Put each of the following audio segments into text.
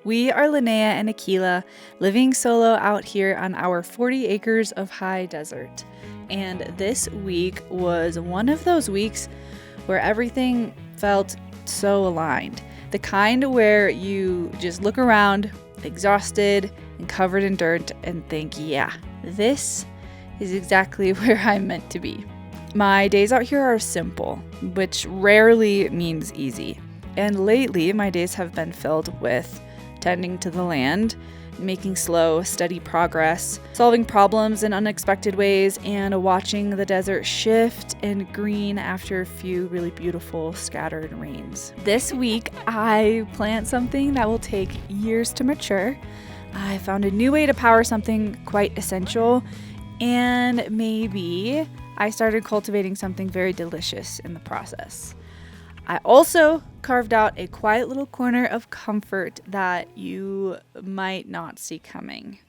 We are Linnea and Akila, living solo out here on our 40 acres of high desert. And this week was one of those weeks where everything felt so aligned. The kind where you just look around, exhausted and covered in dirt, and think, yeah, this is exactly where I'm meant to be. My days out here are simple, which rarely means easy. And lately, my days have been filled with tending to the land, making slow, steady progress, solving problems in unexpected ways, and watching the desert shift and green after a few really beautiful scattered rains. This week, I plant something that will take years to mature. I found a new way to power something quite essential, and maybe I started cultivating something very delicious in the process. I also carved out a quiet little corner of comfort that you might not see coming.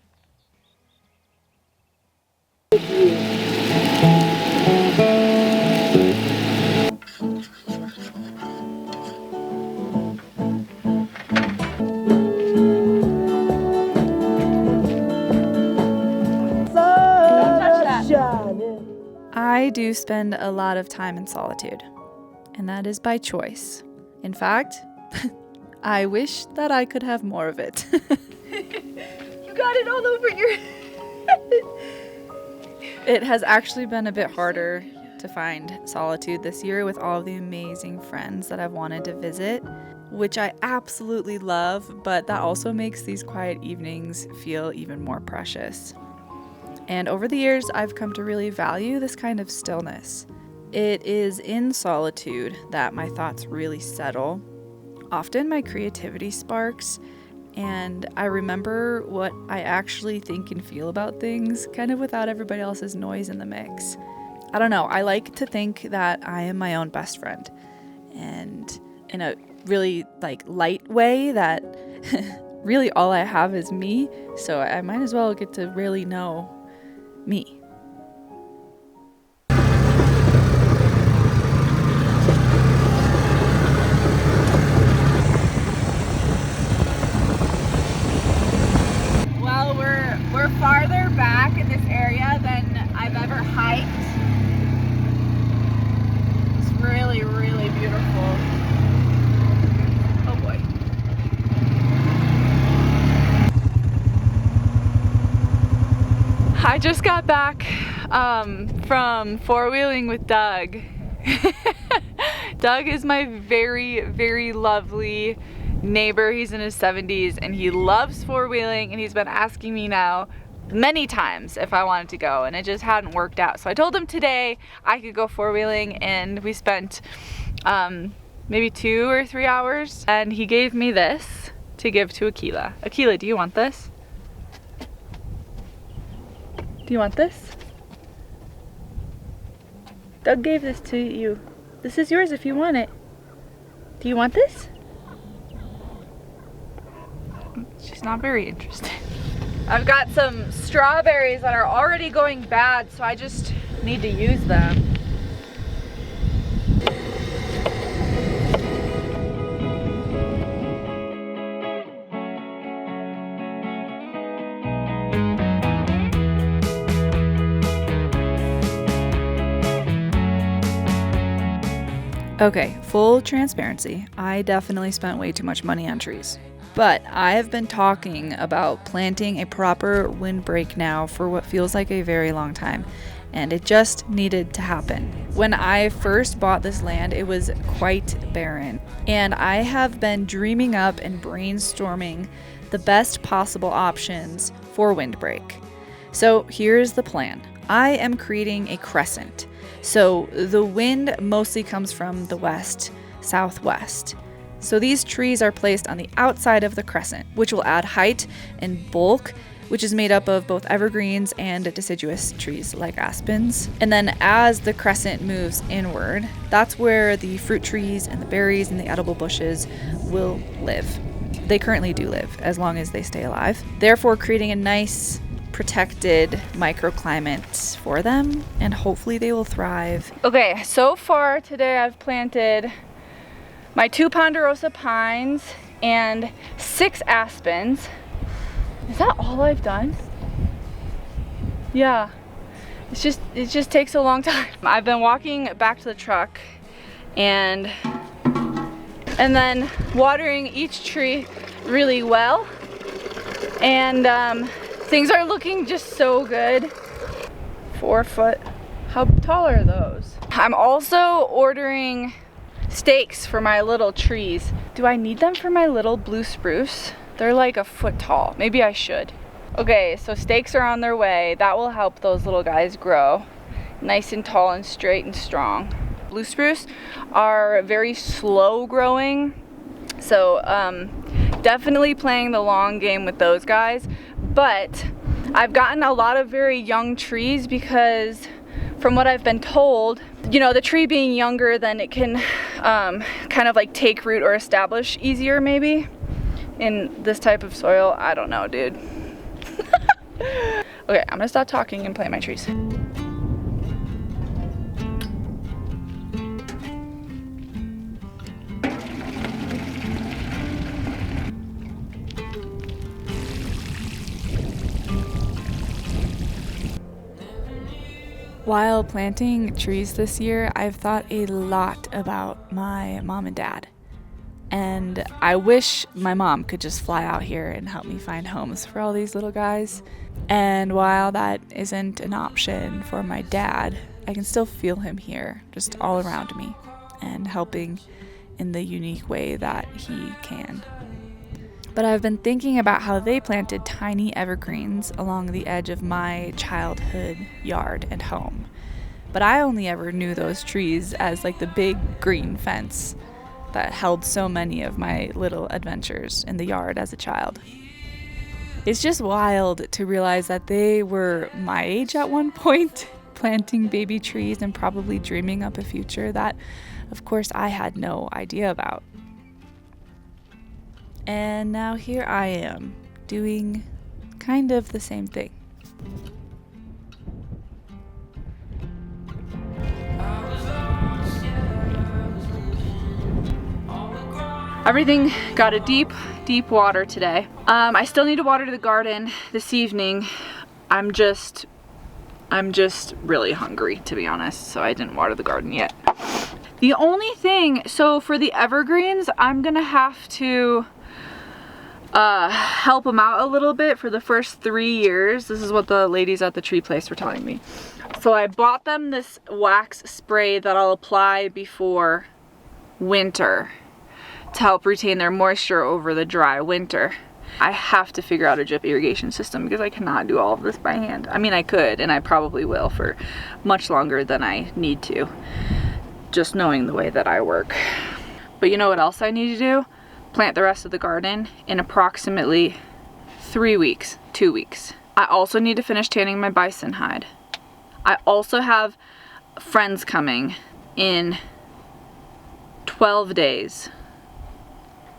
I do spend a lot of time in solitude. And that is by choice. In fact, I wish that I could have more of it. You got it all over your head. It has actually been a bit harder to find solitude this year with all of the amazing friends that I've wanted to visit, which I absolutely love, but that also makes these quiet evenings feel even more precious. And over the years, I've come to really value this kind of stillness. It is in solitude that my thoughts really settle. Often my creativity sparks, and I remember what I actually think and feel about things, kind of without everybody else's noise in the mix. I don't know, I like to think that I am my own best friend, and in a really light way that really all I have is me, so I might as well get to really know me. We're farther back in this area than I've ever hiked. It's really, really beautiful. Oh boy. I just got back from four-wheeling with Doug. Doug is my very, very lovely neighbor. He's in his 70s and he loves four-wheeling, and he's been asking me now many times if I wanted to go, and it just hadn't worked out. So I told him today I could go four-wheeling, and we spent maybe 2 or 3 hours, and he gave me this to give to Akila. Akila, do you want this? Do you want this? Doug gave this to you. This is yours if you want it. Do you want this? She's not very interested. I've got some strawberries that are already going bad, so I just need to use them. Okay, full transparency, I definitely spent way too much money on trees. But I have been talking about planting a proper windbreak now for what feels like a very long time, and it just needed to happen. When I first bought this land, it was quite barren, and I have been dreaming up and brainstorming the best possible options for windbreak. So here's the plan. I am creating a crescent. So the wind mostly comes from the west, southwest. So these trees are placed on the outside of the crescent, which will add height and bulk, which is made up of both evergreens and deciduous trees like aspens. And then as the crescent moves inward, that's where the fruit trees and the berries and the edible bushes will live. They currently do live, as long as they stay alive, therefore creating a nice protected microclimate for them, and hopefully they will thrive. Okay, so far today I've planted my 2 ponderosa pines and 6 aspens. Is that all I've done? Yeah. It just takes a long time. I've been walking back to the truck and then watering each tree really well, and things are looking just so good. 4 foot. How tall are those? I'm also ordering stakes for my little trees. Do I need them for my little blue spruce? They're like a foot tall. Maybe I should. Okay, so stakes are on their way. That will help those little guys grow nice and tall and straight and strong. Blue spruce are very slow growing, so definitely playing the long game with those guys. But I've gotten a lot of very young trees because from what I've been told, you know, the tree being younger, then it can kind of like take root or establish easier maybe in this type of soil. I don't know, dude. Okay, I'm gonna stop talking and plant my trees. While planting trees this year, I've thought a lot about my mom and dad. And I wish my mom could just fly out here and help me find homes for all these little guys. And while that isn't an option for my dad, I can still feel him here, just all around me, and helping in the unique way that he can. But I've been thinking about how they planted tiny evergreens along the edge of my childhood yard and home. But I only ever knew those trees as like the big green fence that held so many of my little adventures in the yard as a child. It's just wild to realize that they were my age at one point, planting baby trees and probably dreaming up a future that, of course, I had no idea about. And now here I am, doing kind of the same thing. Everything got a deep water today. I still need to water the garden this evening. I'm just really hungry, to be honest, so I didn't water the garden yet. The only thing, so for the evergreens, I'm gonna have to help them out a little bit for the first 3 years. This is what the ladies at the tree place were telling me. So I bought them this wax spray that I'll apply before winter to help retain their moisture over the dry winter. I have to figure out a drip irrigation system because I cannot do all of this by hand. I mean, I could, and I probably will for much longer than I need to, just knowing the way that I work. But you know what else I need to do? Plant the rest of the garden in approximately 3 weeks, 2 weeks. I also need to finish tanning my bison hide. I also have friends coming in 12 days.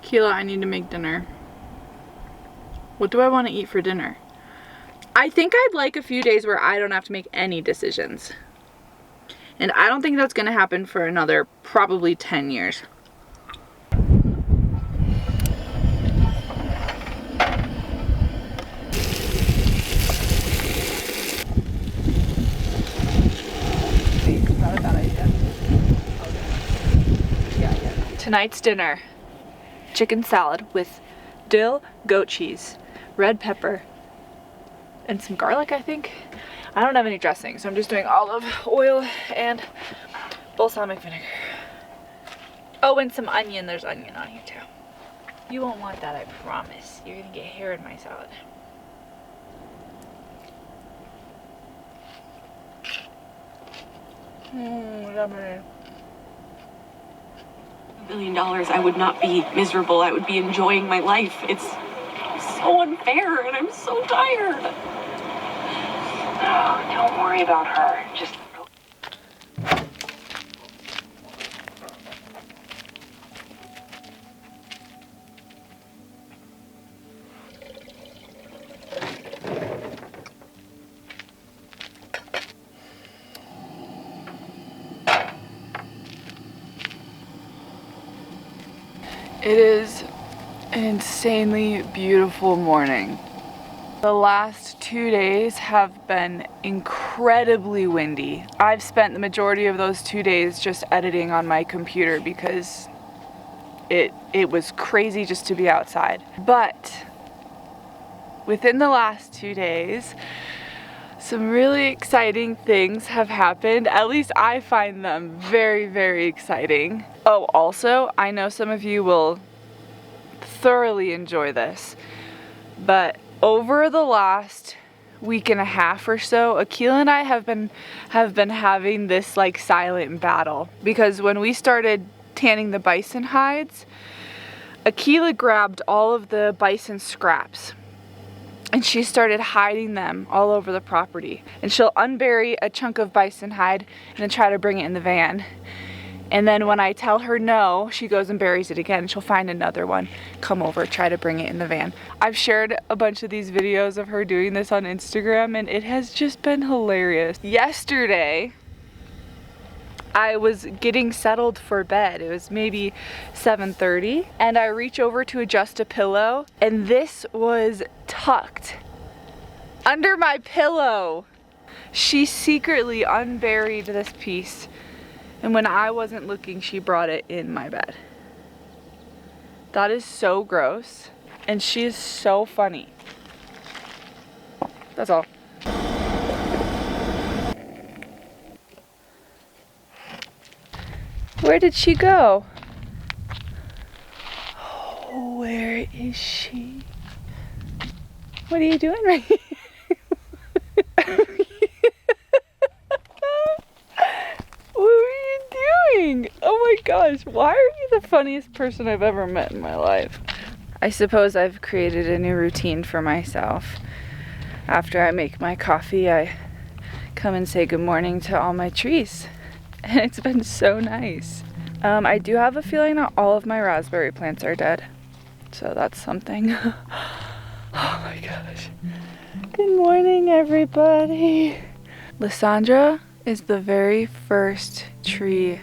Keela, I need to make dinner. What do I want to eat for dinner? I think I'd like a few days where I don't have to make any decisions. And I don't think that's going to happen for another probably 10 years. Not a bad idea. Okay. Yeah. Tonight's dinner. Chicken salad with dill, goat cheese, red pepper, and some garlic, I think. I don't have any dressing, so I'm just doing olive oil and balsamic vinegar. Oh, and some onion. There's onion on here too. You won't want that, I promise. You're gonna get hair in my salad. Yummy. $1 million, I would not be miserable. I would be enjoying my life. It's so unfair, and I'm so tired. Oh, don't worry about her. Just... It is an insanely beautiful morning. The last 2 days have been incredibly windy. I've spent the majority of those 2 days just editing on my computer because it was crazy just to be outside. But within the last 2 days, some really exciting things have happened. At least I find them very, very exciting. Oh, also, I know some of you will thoroughly enjoy this, but over the last week and a half or so, Akila and I have been having this like silent battle, because when we started tanning the bison hides, Akila grabbed all of the bison scraps and she started hiding them all over the property. And she'll unbury a chunk of bison hide and then try to bring it in the van. And then when I tell her no, she goes and buries it again. She'll find another one, come over, try to bring it in the van. I've shared a bunch of these videos of her doing this on Instagram and it has just been hilarious. Yesterday, I was getting settled for bed. It was maybe 7:30 and I reach over to adjust a pillow and this was tucked under my pillow. She secretly unburied this piece. And when I wasn't looking, she brought it in my bed. That is so gross. And she is so funny. That's all. Where did she go? Oh, where is she? What are you doing right here? Oh my gosh, why are you the funniest person I've ever met in my life? I suppose I've created a new routine for myself. After I make my coffee, I come and say good morning to all my trees. And it's been so nice. I do have a feeling that all of my raspberry plants are dead. So that's something. Oh my gosh. Good morning, everybody. Lysandra is the very first tree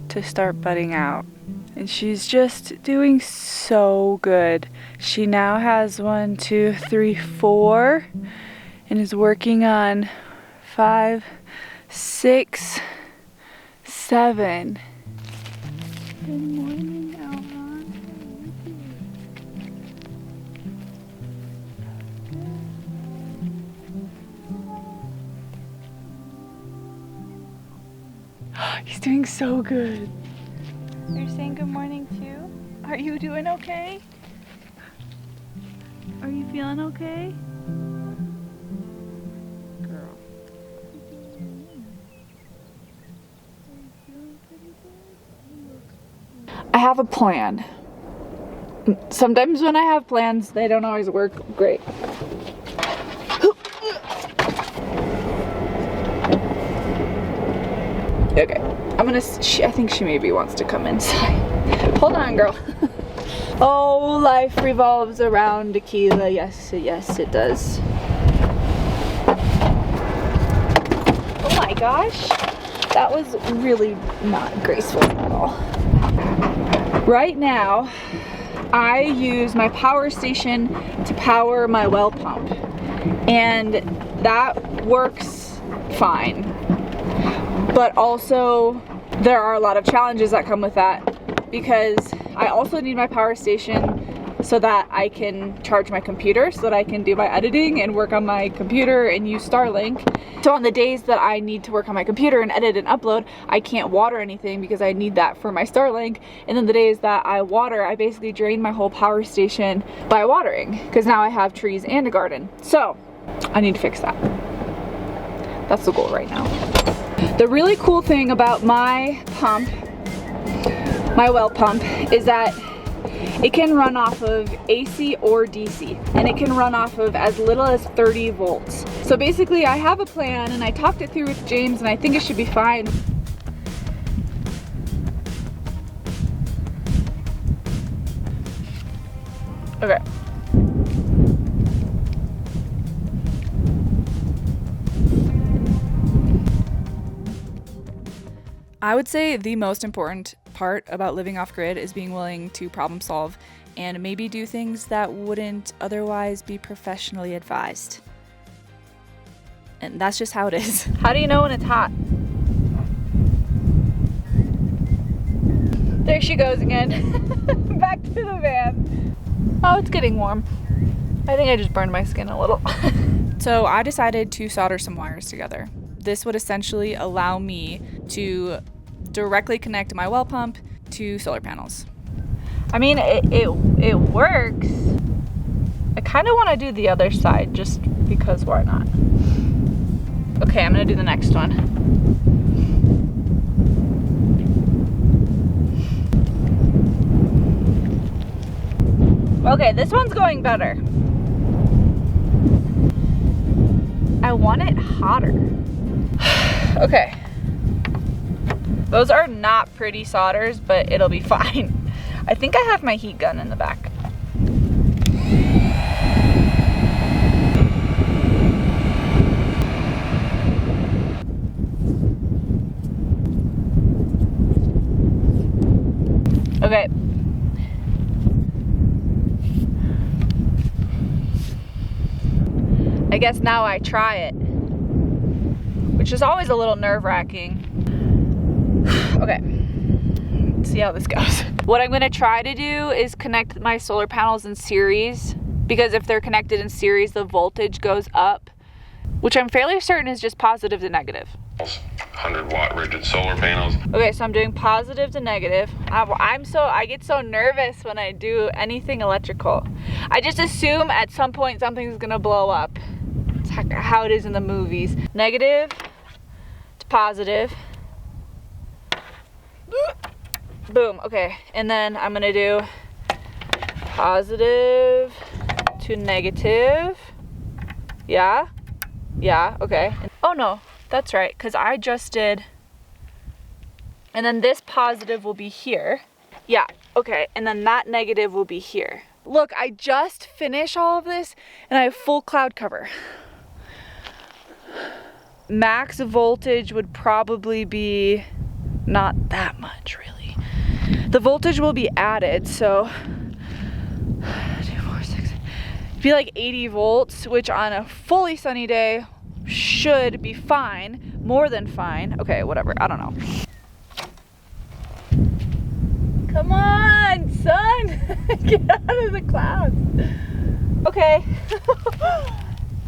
to start budding out, and she's just doing so good. She now has 1, 2, 3, 4 and is working on 5, 6, 7. Good morning, Alhon. He's doing so good. You're saying good morning too? Are you doing okay? Are you feeling okay? Girl. I have a plan. Sometimes when I have plans, they don't always work great. Okay, I think she maybe wants to come inside. Hold on, girl. Oh, life revolves around Akila. Yes, it does. Oh my gosh. That was really not graceful at all. Right now, I use my power station to power my well pump. And that works fine. But also, there are a lot of challenges that come with that, because I also need my power station so that I can charge my computer, so that I can do my editing and work on my computer and use Starlink. So on the days that I need to work on my computer and edit and upload, I can't water anything because I need that for my Starlink. And then the days that I water, I basically drain my whole power station by watering, because now I have trees and a garden. So I need to fix that. That's the goal right now. The really cool thing about my pump, my well pump, is that it can run off of AC or DC, and it can run off of as little as 30 volts. So basically I have a plan and I talked it through with James and I think it should be fine. Okay. I would say the most important part about living off grid is being willing to problem solve and maybe do things that wouldn't otherwise be professionally advised. And that's just how it is. How do you know when it's hot? There she goes again. Back to the van. Oh, it's getting warm. I think I just burned my skin a little. So I decided to solder some wires together. This would essentially allow me to directly connect my well pump to solar panels. I mean, it works. I kind of want to do the other side just because why not? Okay, I'm gonna do the next one. Okay, this one's going better. I want it hotter. Okay. Those are not pretty solders, but it'll be fine. I think I have my heat gun in the back. Okay. I guess now I try it, which is always a little nerve-wracking. Okay, let's see how this goes. What I'm gonna try to do is connect my solar panels in series, because if they're connected in series, the voltage goes up, which I'm fairly certain is just positive to negative. 100-watt rigid solar panels. Okay, so I'm doing positive to negative. I get so nervous when I do anything electrical. I just assume at some point something's gonna blow up. It's how it is in the movies. Negative to positive. Boom, okay. And then I'm gonna do positive to negative. Yeah, okay. Oh no, that's right, because I just did. And then this positive will be here. Yeah, okay, and then that negative will be here. Look, I just finished all of this and I have full cloud cover. Max voltage would probably be not that much, really. The voltage will be added, so 2, 4, 6, it'd be like 80 volts, which on a fully sunny day should be fine, more than fine. Okay, whatever, I don't know. Come on, sun, get out of the clouds. Okay,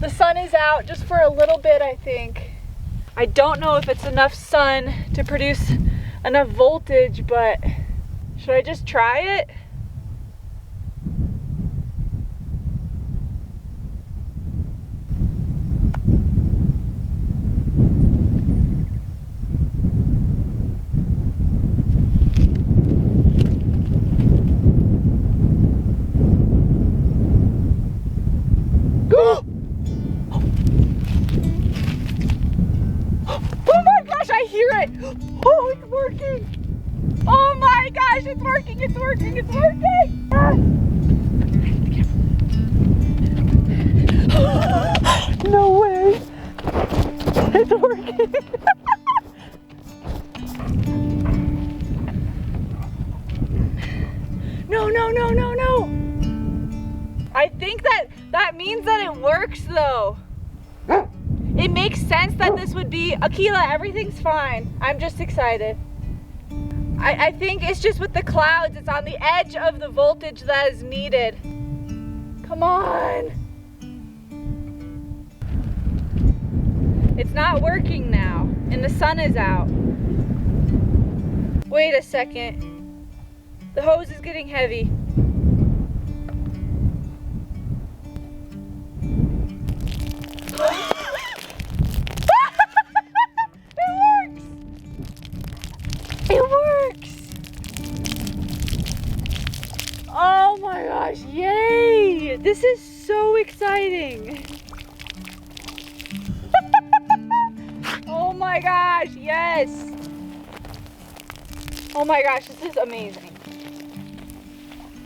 the sun is out just for a little bit, I think. I don't know if it's enough sun to produce enough voltage, but should I just try it? Oh, it's working! Oh my gosh, it's working, it's working, it's working! Ah. No way! It's working! No, no, no, no, no! I think that means that it works though. It makes sense that this would be, Akila, everything's fine. I'm just excited. I think it's just with the clouds, it's on the edge of the voltage that is needed. Come on. It's not working now, and the sun is out. Wait a second. The hose is getting heavy. Oh my gosh, yay! This is so exciting. Oh my gosh, yes! Oh my gosh, this is amazing.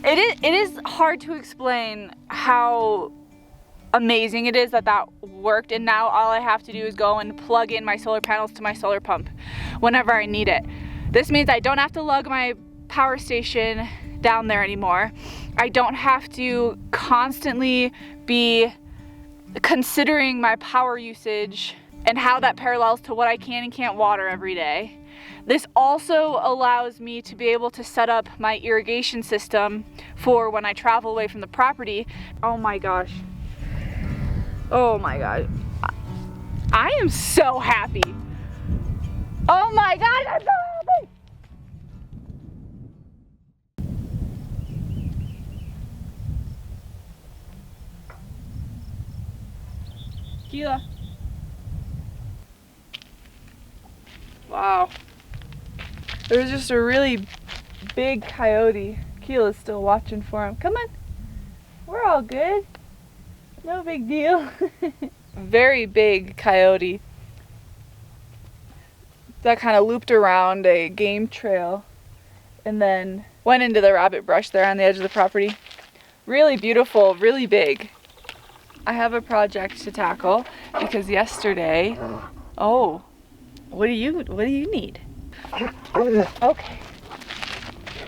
It is hard to explain how amazing it is that worked, and now all I have to do is go and plug in my solar panels to my solar pump whenever I need it. This means I don't have to lug my power station down there anymore. I don't have to constantly be considering my power usage and how that parallels to what I can and can't water every day. This also allows me to be able to set up my irrigation system for when I travel away from the property. Oh my gosh. Oh my God. I am so happy. Oh my God, I'm so happy. Keela. Wow. There's just a really big coyote. Keela's still watching for him. Come on. We're all good. No big deal. Very big coyote that kind of looped around a game trail and then went into the rabbit brush there on the edge of the property. Really beautiful, really big. I have a project to tackle because yesterday, oh, what do you need? Okay.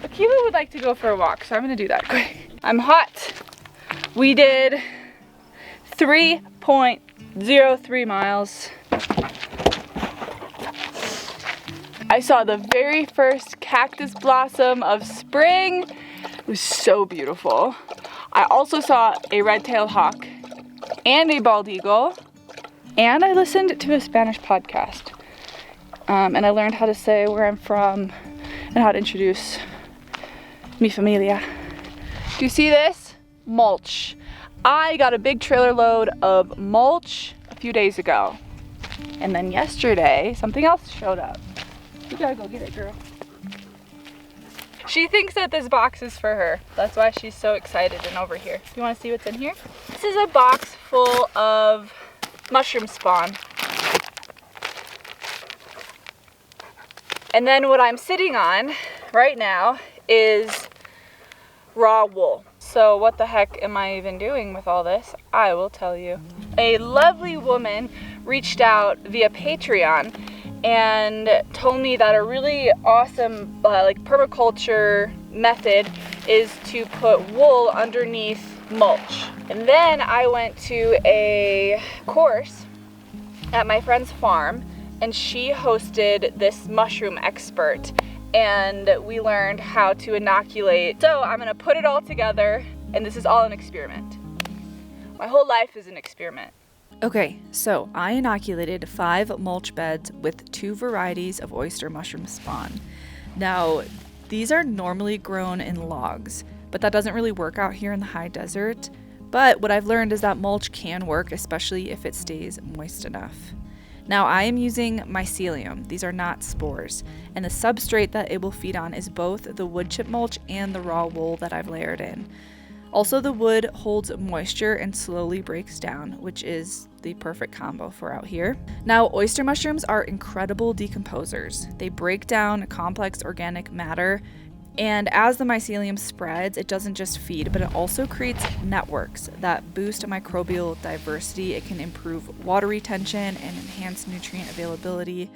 Akila would like to go for a walk, so I'm gonna do that quick. I'm hot. We did 3.03 miles. I saw the very first cactus blossom of spring. It was so beautiful. I also saw a red-tailed hawk and a bald eagle, and I listened to a Spanish podcast. And I learned how to say where I'm from and how to introduce mi familia. Do you see this? Mulch. I got a big trailer load of mulch a few days ago. And then yesterday, something else showed up. You gotta go get it, girl. She thinks that this box is for her. That's why she's so excited and over here. You wanna see what's in here? This is a box full of mushroom spawn. And then what I'm sitting on right now is raw wool. So what the heck am I even doing with all this? I will tell you. A lovely woman reached out via Patreon and told me that a really awesome like permaculture method is to put wool underneath mulch. And then I went to a course at my friend's farm, and she hosted this mushroom expert, and we learned how to inoculate. So I'm gonna put it all together, and this is all an experiment. My whole life is an experiment. Okay, so I inoculated 5 mulch beds with 2 varieties of oyster mushroom spawn. Now, these are normally grown in logs, but that doesn't really work out here in the high desert. But what I've learned is that mulch can work, especially if it stays moist enough. Now I am using mycelium. These are not spores, and the substrate that it will feed on is both the wood chip mulch and the raw wool that I've layered in. Also, the wood holds moisture and slowly breaks down, which is the perfect combo for out here. Now, oyster mushrooms are incredible decomposers. They break down complex organic matter, and as the mycelium spreads, it doesn't just feed, but it also creates networks that boost microbial diversity. It can improve water retention and enhance nutrient availability.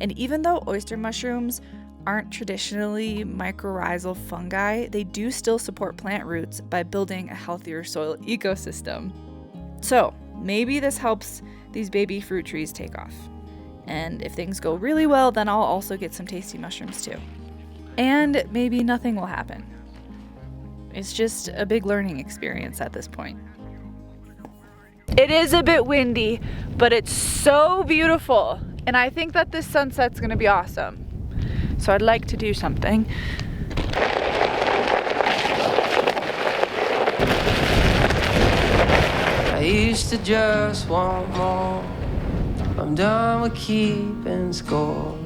And even though oyster mushrooms aren't traditionally mycorrhizal fungi, they do still support plant roots by building a healthier soil ecosystem. So maybe this helps these baby fruit trees take off. And if things go really well, then I'll also get some tasty mushrooms too. And maybe nothing will happen. It's just a big learning experience at this point. It is a bit windy, but it's so beautiful. And I think that this sunset's gonna be awesome. So I'd like to do something. I used to just want more. I'm done with keeping score.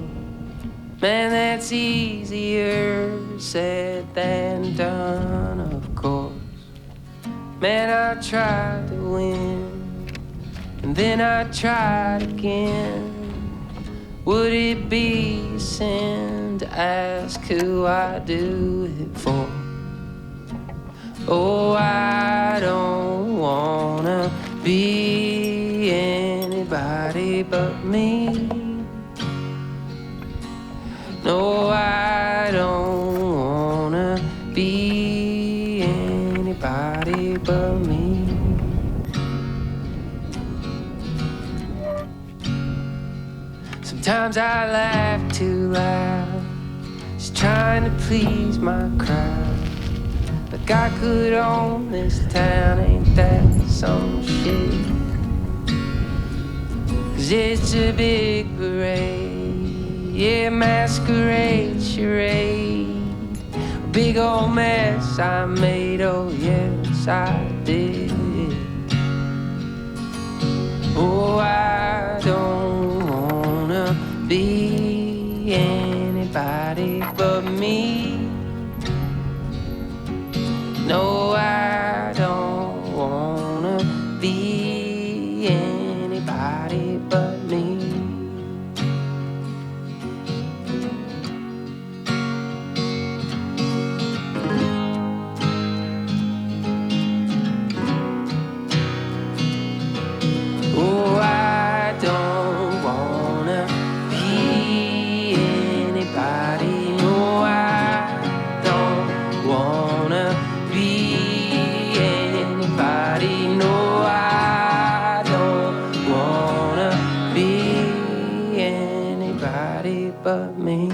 Man, that's easier said than done, of course. Man, I tried to win, and then I tried again. Would it be a sin to ask who I do it for? Oh, I don't wanna be anybody but me. No, I be anybody but me. Sometimes I laugh too loud, just trying to please my crowd. Like I could own this town, ain't that some shit? 'Cause it's a big parade, yeah, masquerade, charade. A big old mess I made, oh yes I did. Oh, I don't wanna be anybody but me. No, I don't wanna be anybody but me. Oh, I don't wanna be anybody. No, I don't wanna be anybody. No, I don't wanna be anybody but me.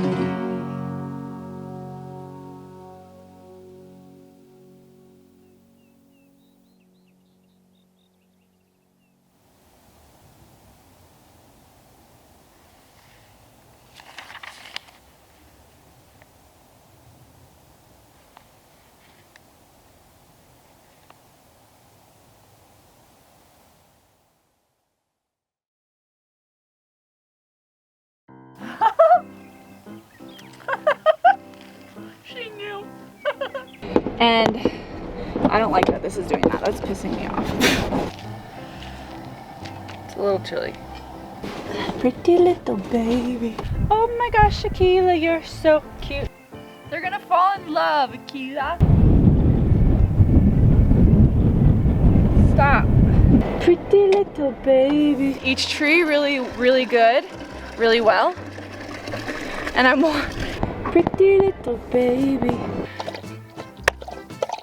She knew. And I don't like that this is doing that. That's pissing me off. It's a little chilly. Pretty little baby. Oh my gosh, Akila, you're so cute. They're gonna fall in love, Akila. Stop. Pretty little baby. Each tree really good, really well. And I'm more pretty little baby.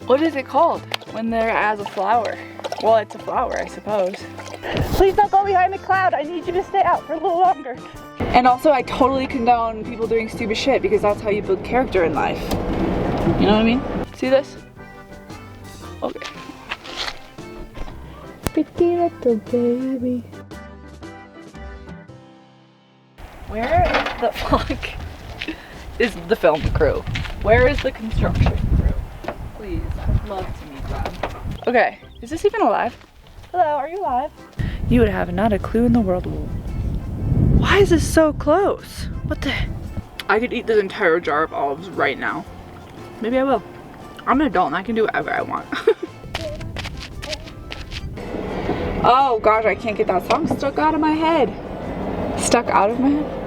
What is it called when they're as a flower? Well, it's a flower, I suppose. Please don't go behind the cloud. I need you to stay out for a little longer. And also, I totally condone people doing stupid shit because that's how you build character in life. You know what I mean? See this? Okay. Pretty little baby. Where is the fuck is the film crew? Where is the construction crew? Please, I'd love to meet them. Okay, is this even alive? Hello, are you alive? You would have not a clue in the world. Why is this so close? What the? I could eat this entire jar of olives right now. Maybe I will. I'm an adult and I can do whatever I want. Oh gosh, I can't get that song stuck out of my head. Stuck out of my head?